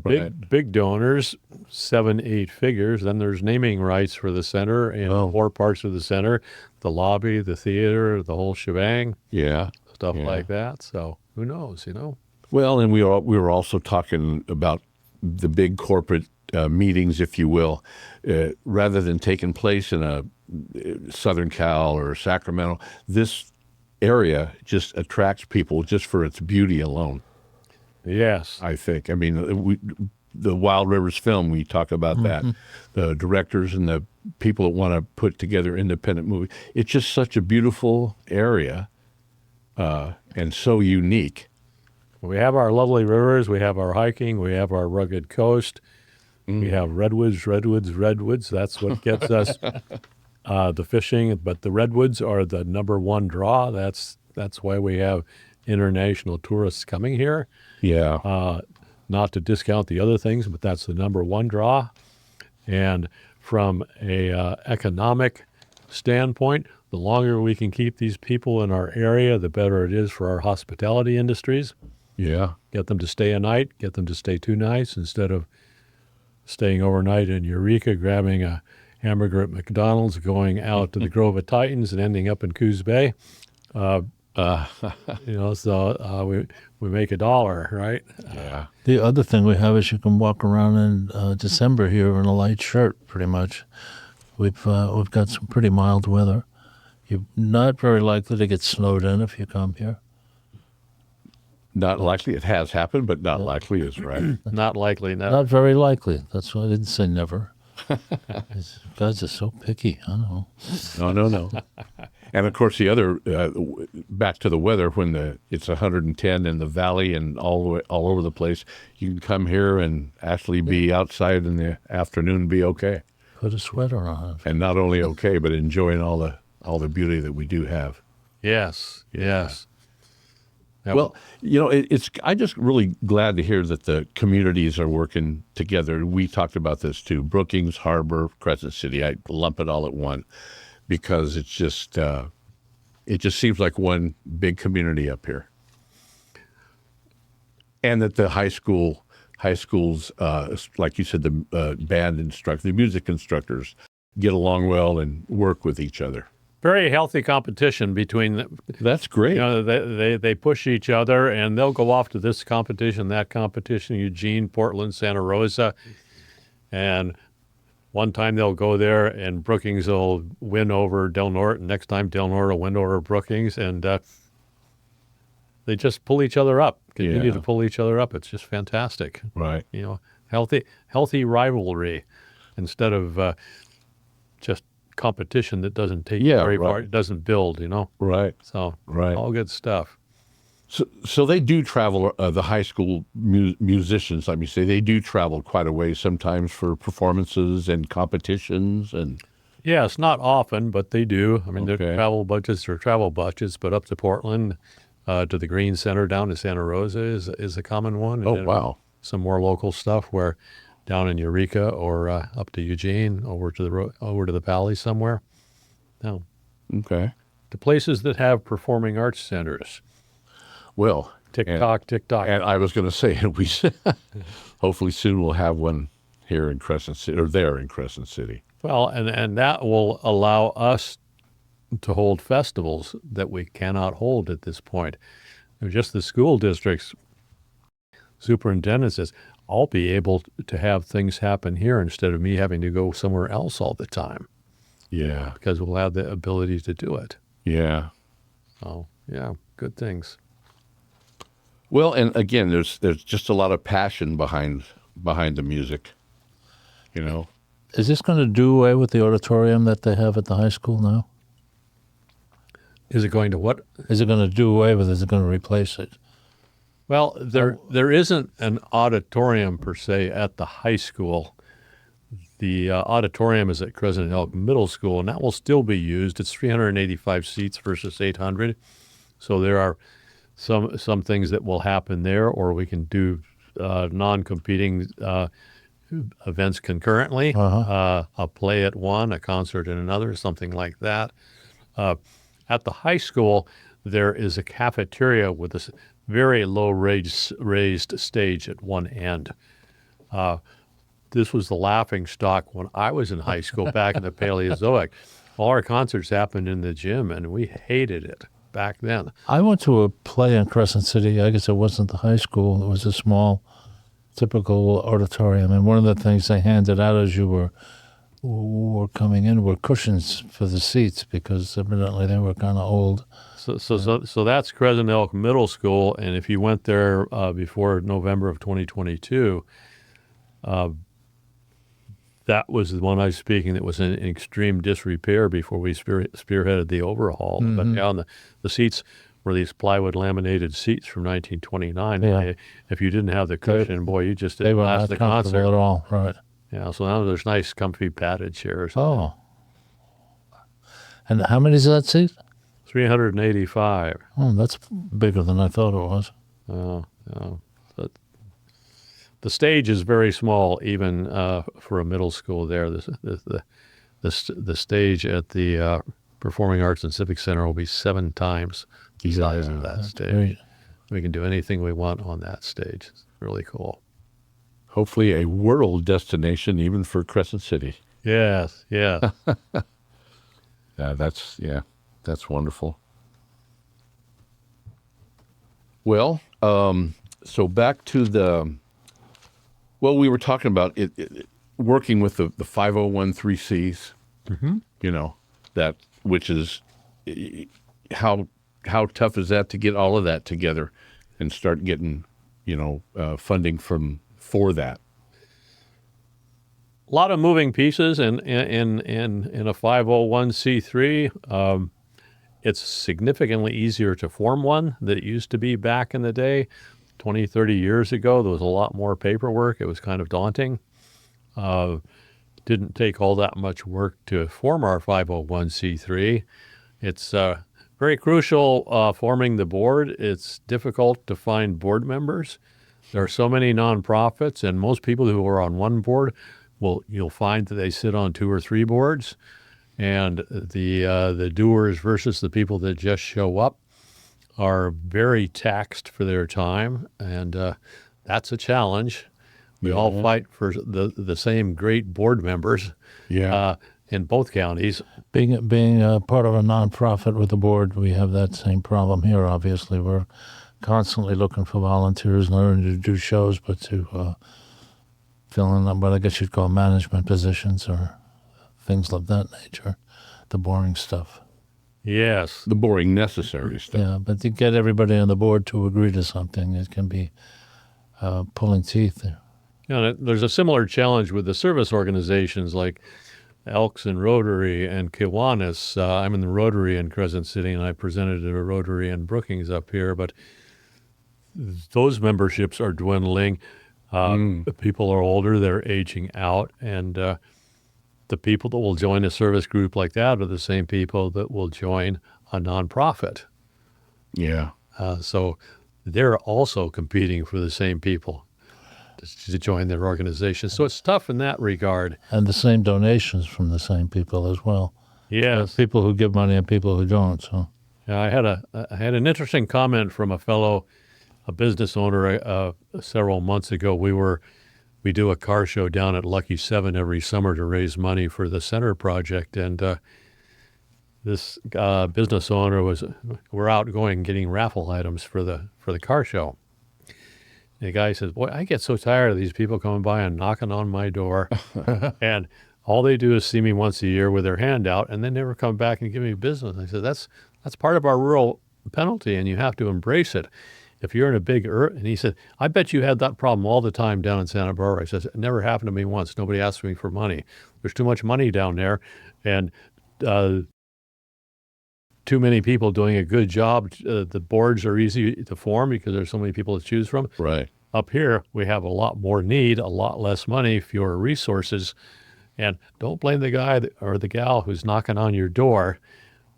Right. big donors, 7-8 figures, then there's naming rights for the center and Oh. 4 parts of the center, the lobby, the theater, the whole shebang, yeah. stuff Yeah. like that. So who knows, Well, and we were also talking about the big corporate meetings, if you will, rather than taking place in a Southern Cal or Sacramento. This area just attracts people just for its beauty alone. Yes. I think. I mean, the Wild Rivers film, we talk about that. The directors and the people that want to put together independent movies. It's just such a beautiful area and so unique. We have our lovely rivers, we have our hiking, we have our rugged coast, we have redwoods. That's what gets us the fishing. But the redwoods are the number one draw. That's why we have international tourists coming here. Yeah. Not to discount the other things, but that's the number one draw. And from a economic standpoint, the longer we can keep these people in our area, the better it is for our hospitality industries. Yeah. Get them to stay a night, get them to stay 2 nights instead of staying overnight in Eureka, grabbing a hamburger at McDonald's, going out to the Grove of Titans and ending up in Coos Bay. So we make $1, right? Yeah. The other thing we have is you can walk around in December here in a light shirt, pretty much. We've got some pretty mild weather. You're not very likely to get snowed in if you come here. Not likely. It has happened, but not likely is right. Not likely, no. Not very likely. That's why I didn't say never. These guys are so picky. I don't know. No. And of course, the other back to the weather when it's 110 in the valley and all over the place. You can come here and actually be outside in the afternoon, be okay, Put a sweater on. and not only okay, but enjoying all the beauty that we do have. Yes. Yep. Well, it's I just really glad to hear that the communities are working together. We talked about this too: Brookings, Harbor, Crescent City. I lump it all at one because it just seems like one big community up here, and that the high schools, like you said, the band instructors, the music instructors, get along well and work with each other. Very healthy competition between them. That's great. They push each other, and they'll go off to this competition, that competition, Eugene, Portland, Santa Rosa. And one time they'll go there, and Brookings will win over Del Norte. And next time Del Norte will win over Brookings. And they just pull each other up, continue to pull each other up. It's just fantastic. Right. Healthy rivalry instead of just competition that doesn't take very far. It doesn't build, Right. So right. all good stuff. So they do travel. The high school musicians, let me say, they do travel quite a way sometimes for performances and competitions and. Yes, not often, but they do. I mean, Okay. their travel budgets, but up to Portland, to the Green Center down to Santa Rosa is a common one. And Oh, wow. Some more local stuff where down in Eureka or up to Eugene, over to the valley somewhere. No, Okay. the places that have performing arts centers. Well, Tick tock. And I was going to say, hopefully soon we'll have one here in Crescent City, or there in Crescent City. Well, and that will allow us to hold festivals that we cannot hold at this point. Just the school district's superintendent says, I'll be able to have things happen here instead of me having to go somewhere else all the time Yeah. because we'll have the ability to do it. Yeah. So, yeah, good things. Well, and again, there's just a lot of passion behind the music. Is this going to do away with the auditorium that they have at the high school now? Is it going to what? Is it going to do away with it? Is it going to replace it? Well, there isn't an auditorium per se at the high school. The auditorium is at Crescent Elk Middle School, and that will still be used. It's 385 seats versus 800. So there are some things that will happen there, or we can do non-competing events concurrently, a play at one, a concert at another, something like that. At the high school, there is a cafeteria with a very low raised stage at one end. This was the laughing stock when I was in high school back in the Paleozoic. All our concerts happened in the gym, and we hated it back then. I went to a play in Crescent City. I guess it wasn't the high school. It was a small, typical auditorium. And one of the things they handed out as you were coming in were cushions for the seats because evidently they were kind of old. So that's Crescent Elk Middle School, and if you went there before November of 2022, that was the one I was speaking that was in extreme disrepair before we spearheaded the overhaul. Mm-hmm. But now the seats were these plywood laminated seats from 1929. Yeah. If you didn't have the cushion, boy, you just They didn't were last not the comfortable concert. at all, right? Yeah, so now there's nice, comfy padded chairs. Oh. And how many is that seat? 385. Oh, that's bigger than I thought it was. Oh. The stage is very small, even for a middle school. There, the stage at the Performing Arts and Civic Center will be 7 times the size of that stage. Great. We can do anything we want on that stage. It's really cool. Hopefully a world destination even for Crescent City. Yes. That's wonderful. Well, so back to we were talking about it working with the 501(c)(3)s, that, which is, how tough is that to get all of that together and start getting, funding for that? A lot of moving pieces in a 501(c)(3). It's significantly easier to form one than it used to be back in the day. 20, 30 years ago, there was a lot more paperwork. It was kind of daunting. Didn't take all that much work to form our 501(c)(3). It's Very crucial forming the board. It's difficult to find board members. There are so many nonprofits, and most people who are on one board you'll find that they sit on 2 or 3 boards. And the doers versus the people that just show up are very taxed for their time, and that's a challenge. We all fight for the same great board members in both counties. Being part of a nonprofit with the board, we have that same problem here, obviously. We're constantly looking for volunteers, not only to do shows, but to fill in what I guess you'd call management positions or things of that nature, the boring stuff. Yes. The boring, necessary stuff. Yeah, but to get everybody on the board to agree to something, it can be pulling teeth there. There's a similar challenge with the service organizations like Elks and Rotary and Kiwanis. I'm in the Rotary in Crescent City, and I presented at a Rotary in Brookings up here, but those memberships are dwindling. The people are older, they're aging out, and the people that will join a service group like that are the same people that will join a nonprofit. Yeah. So they're also competing for the same people to join their organization. So it's tough in that regard. And the same donations from the same people as well. Yes. People who give money and people who don't. So yeah, I had an interesting comment from a business owner several months ago. We do a car show down at Lucky 7 every summer to raise money for the center project, and this business owner we're out going getting raffle items for the car show. And the guy says, "Boy, I get so tired of these people coming by and knocking on my door, and all they do is see me once a year with their hand out, and they never come back and give me business." I said, "That's part of our rural penalty, and you have to embrace it. If you're in a big and he said, "I bet you had that problem all the time down in Santa Barbara." I said, "It never happened to me once. Nobody asked me for money. There's too much money down there, and too many people doing a good job. The boards are easy to form because there's so many people to choose from. Right. Up here, we have a lot more need, a lot less money, fewer resources, and don't blame the guy or the gal who's knocking on your door.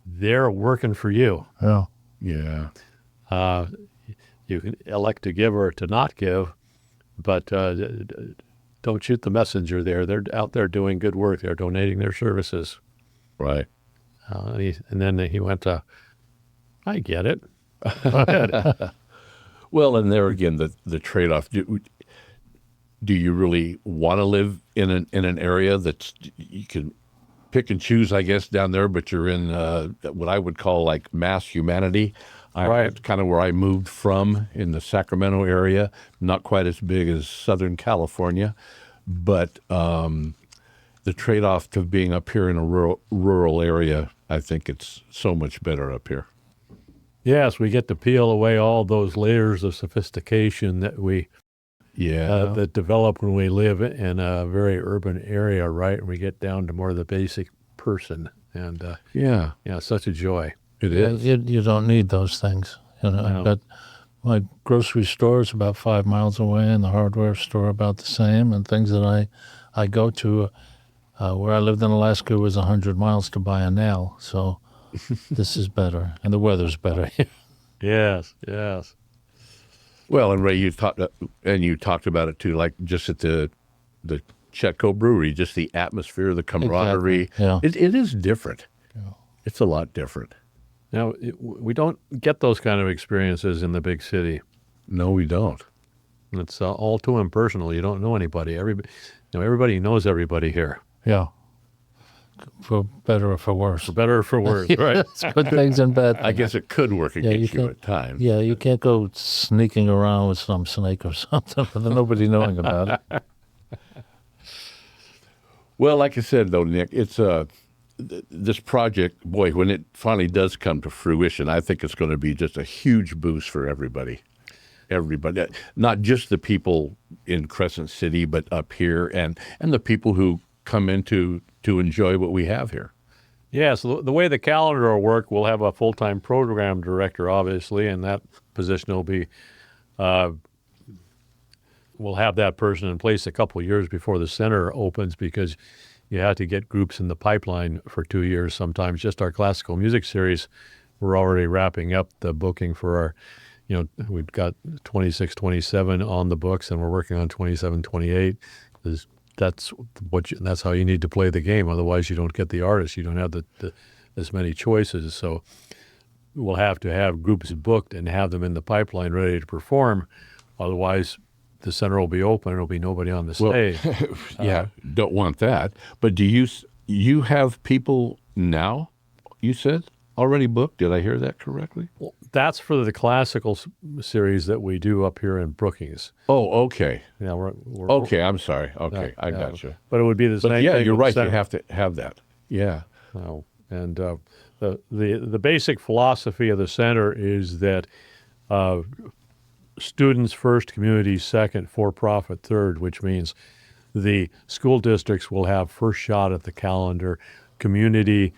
They're working for you." yeah. Yeah. You can elect to give or to not give, but don't shoot the messenger there. They're out there doing good work. They're donating their services. Right. And then he went, "I get it." Well, and there again, the trade-off. Do you really want to live in an area that's you can pick and choose, I guess, down there, but you're in what I would call like mass humanity. Right. It's kind of where I moved from in the Sacramento area, not quite as big as Southern California, but the trade-off to being up here in a rural area, I think it's so much better up here. Yes, we get to peel away all those layers of sophistication that that develop when we live in a very urban area, right? And we get down to more of the basic person, and such a joy. It is. You don't need those things. No. But my grocery store is about 5 miles away, and the hardware store about the same. And things that I go to, where I lived in Alaska, was 100 miles to buy a nail. So this is better, and the weather's better here. Yes. Well, and Ray, you talked about it too, like just at the Chetco Brewery, just the atmosphere, the camaraderie. Exactly. Yeah. It is different. Yeah. It's a lot different. Now, we don't get those kind of experiences in the big city. No, we don't. It's all too impersonal. You don't know anybody. Everybody knows everybody here. Yeah. For better or for worse. For better or for worse, right? It's good things and bad things. I guess it could work against you at times. Yeah, you can't go sneaking around with some snake or something with nobody knowing about it. Well, like I said, though, Nick, it's this project, boy, when it finally does come to fruition, I think it's going to be just a huge boost for everybody. Everybody, not just the people in Crescent City, but up here, and the people who come in to enjoy what we have here. Yeah, so the way the calendar will work, we'll have a full-time program director, obviously, and that position will be, we'll have that person in place a couple of years before the center opens, because you have to get groups in the pipeline for 2 years sometimes. Just our classical music series, we're already wrapping up the booking for our, we've got 26, 27 on the books, and we're working on 27, 28. That's that's how you need to play the game. Otherwise, you don't get the artists. You don't have as many choices. So we'll have to have groups booked and have them in the pipeline ready to perform. Otherwise, the center will be open. There'll be nobody on the stage. Yeah, don't want that. But do you have people now, you said, already booked? Did I hear that correctly? Well, that's for the classical series that we do up here in Brookings. Oh, okay. Yeah, Okay, I'm sorry. Okay, I got you. But it would be the same But thing. yeah, you're with the right. You center. have to have that. Yeah. And the basic philosophy of the center is that students first, community second, for-profit third, which means the school districts will have first shot at the calendar, community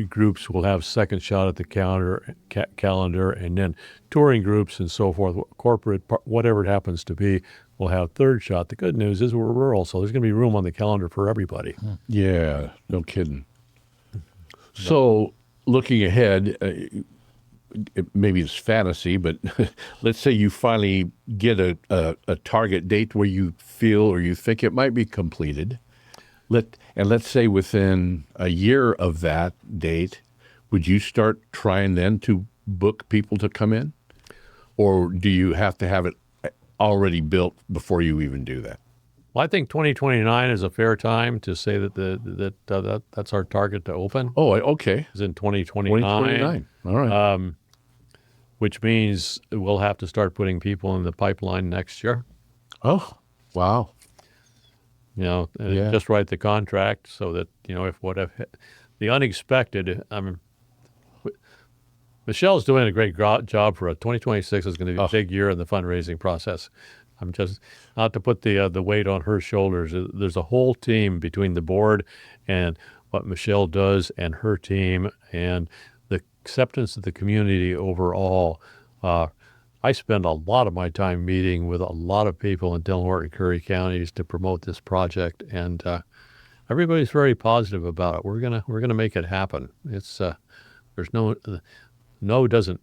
groups will have second shot at the calendar, and then touring groups and so forth, corporate, whatever it happens to be, will have third shot. The good news is we're rural, so there's going to be room on the calendar for everybody. Yeah, no kidding. So looking ahead, maybe it's fantasy, but let's say you finally get a target date where you feel or you think it might be completed. Let's say within a year of that date, would you start trying then to book people to come in? Or do you have to have it already built before you even do that? Well, I think 2029 is a fair time to say that that's our target to open. Oh, okay. Is in 2029. 2029. All right. Which means we'll have to start putting people in the pipeline next year. Oh, wow. Just write the contract so that, if the unexpected, Michelle's doing a great job for us. 2026 is going to be a big year in the fundraising process. I'm just, not to put the weight on her shoulders. There's a whole team between the board and what Michelle does and her team and the acceptance of the community overall. I spend a lot of my time meeting with a lot of people in Delaware and Curry counties to promote this project, and everybody's very positive about it. We're gonna make it happen. It's there's no doesn't,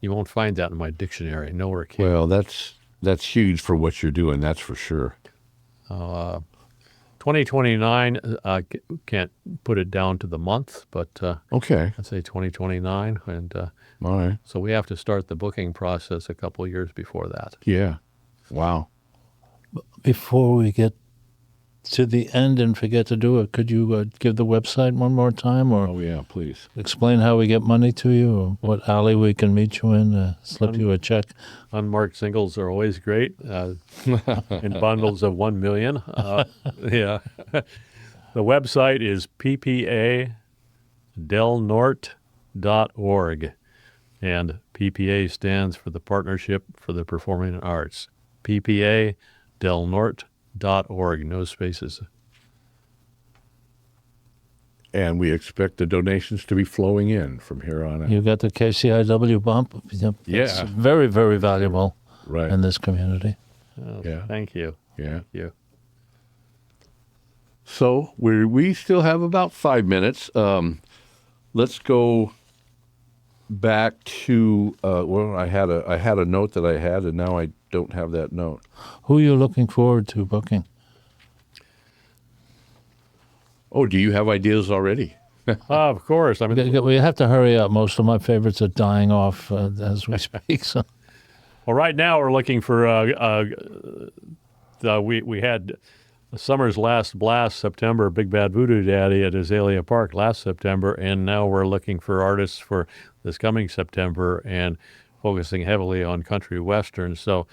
you won't find that in my dictionary. Nowhere can. Well, that's huge for what you're doing. That's for sure. 2029, can't put it down to the month, but Okay. I'd say 2029, and All right. so we have to start the booking process a couple of years before that. Yeah. Wow. Before we get to the end and forget to do it, could you give the website one more time, or Oh, yeah, please. explain how we get money to you, or what alley we can meet you in, slip you a check? Unmarked singles are always great, in bundles of 1 million. Yeah. The website is ppadelnorte.org, and PPA stands for the Partnership for the Performing Arts. ppadelnorte.org, no spaces. And we expect the donations to be flowing in from here on out. You got the KCIW bump. Yep, that's Yeah. very, very valuable Right. in this community. Yeah. Thank you. Yeah. Thank you. So we still have about 5 minutes. Let's go back to I had a note that I had, and now I don't have that note. Who are you looking forward to booking? Oh, do you have ideas already? Of course. I mean, We have to hurry up. Most of my favorites are dying off as we speak. So. well, right now we're looking for. We had summer's last blast, September, Big Bad Voodoo Daddy at Azalea Park last September, and now we're looking for artists for this coming September and focusing heavily on country western. So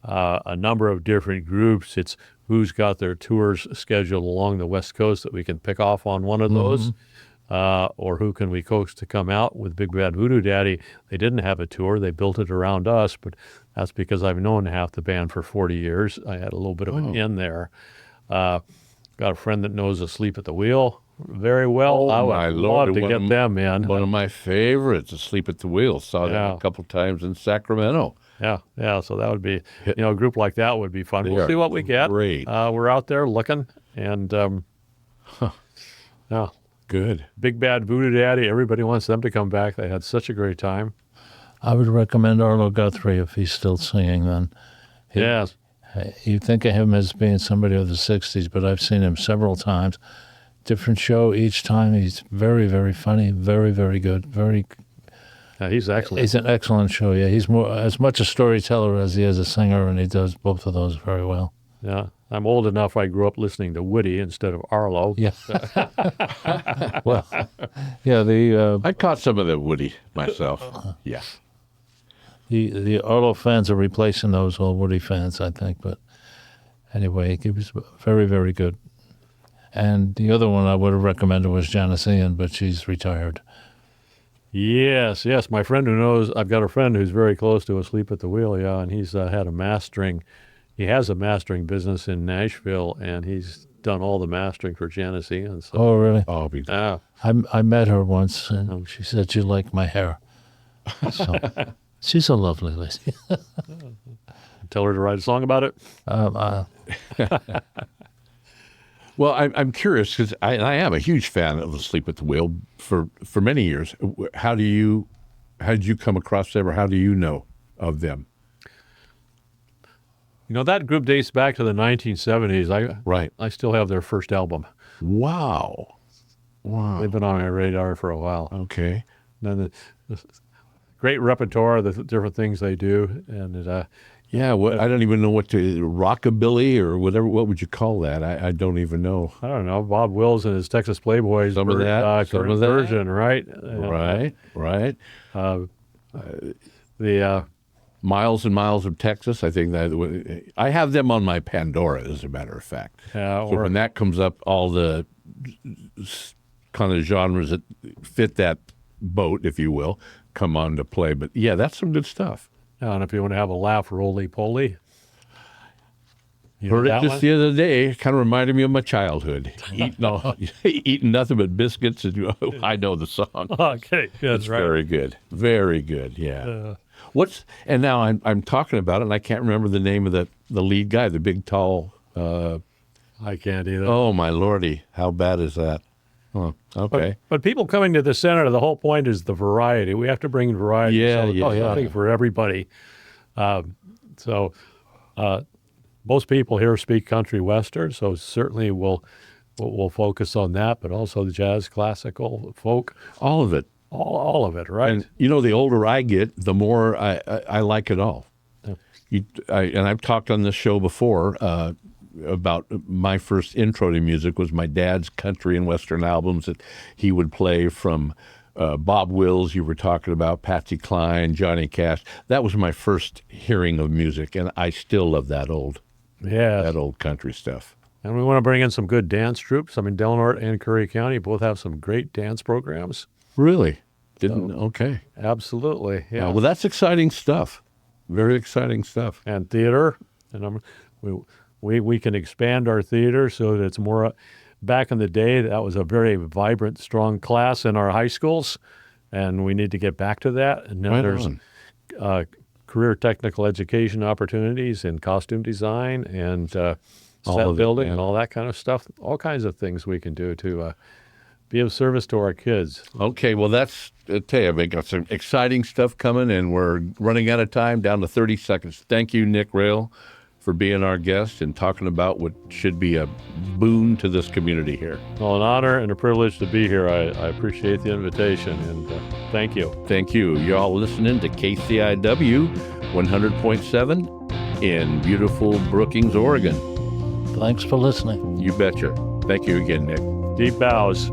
a number of different groups. It's who's got their tours scheduled along the West Coast that we can pick off on one of those, or who can we coax to come out with Big Bad Voodoo Daddy. They didn't have a tour. They built it around us, but that's because I've known half the band for 40 years. I had a little bit of an in there. Got a friend that knows Asleep at the Wheel very well. I would love to get them in. One of my favorites, Asleep at the Wheel. Saw them a couple times in Sacramento. Yeah. So that would be, a group like that would be fun. We'll see what we get. Great. We're out there looking, and yeah. Good. Big Bad Voodoo Daddy. Everybody wants them to come back. They had such a great time. I would recommend Arlo Guthrie if he's still singing then. Yes. You think of him as being somebody of the 60s, but I've seen him several times. Different show each time. He's very, very funny, very, very good. He's excellent. He's an excellent show, yeah. He's more as much a storyteller as he is a singer, and he does both of those very well. Yeah. I'm old enough I grew up listening to Woody instead of Arlo. Yeah. Well, yeah, I caught some of the Woody myself. Yeah. the Arlo fans are replacing those old Woody fans, I think. But anyway, he was very, very good. And the other one I would have recommended was Janice Ian, but she's retired. Yes. My friend who knows, I've got a friend who's very close to Asleep at the Wheel, yeah, and he's had a mastering. He has a mastering business in Nashville, and he's done all the mastering for Janice Ian. So, Oh, really? Oh, I met her once, and she said she liked my hair. So she's a lovely lady. tell her to write a song about it. Well, I'm curious because I am a huge fan of Asleep at the Wheel for many years. How did you come across them, or how do you know of them? That group dates back to the 1970s. Right. I still have their first album. Wow. They've been on my radar for a while. Okay. And then the great repertoire, the different things they do, and Yeah, I don't even know what rockabilly or whatever. What would you call that? I don't even know. I don't know, Bob Wills and his Texas Playboys. Some of that, some of that. Version, right? Right. The Miles and Miles of Texas. I think that I have them on my Pandora, as a matter of fact. So when that comes up, all the kind of genres that fit that boat, if you will, come on to play. But yeah, that's some good stuff. and if you want to have a laugh, Roly Poly. Heard it just the other day. It kind of reminded me of my childhood. Eating nothing but biscuits. And I know the song. Okay, that's right. Very good. Very good. Yeah. And now I'm talking about it, and I can't remember the name of the lead guy, the big, tall. I can't either. Oh my lordy, how bad is that? Oh, okay. But people coming to the center, the whole point is the variety. We have to bring variety. Yeah, something for everybody. Most people here speak country western, so certainly we'll focus on that, but also the jazz, classical, folk, all of it. All of it, right? And the older I get, the more I like it all. Yeah. And I've talked on this show before about my first intro to music was my dad's country and western albums that he would play from Bob Wills, you were talking about, Patsy Cline, Johnny Cash. That was my first hearing of music, and I still love that old country stuff. And we want to bring in some good dance troops. I mean, Delnort and Curry County both have some great dance programs. Really? Okay. Absolutely, yeah. Well, that's exciting stuff. Very exciting stuff. And theater, and we can expand our theater so that it's more. Back in the day, that was a very vibrant, strong class in our high schools, and we need to get back to that. And now there's career technical education opportunities in costume design and set building and all that kind of stuff. All kinds of things we can do to be of service to our kids. Okay, well, that's, I tell you, we got some exciting stuff coming, and we're running out of time, down to 30 seconds. Thank you, Nick Rail, for being our guest and talking about what should be a boon to this community here. Well, an honor and a privilege to be here. I appreciate the invitation, and thank you. Thank you. Y'all listening to KCIW 100.7 in beautiful Brookings, Oregon. Thanks for listening. You betcha. Thank you again, Nick. Deep bows.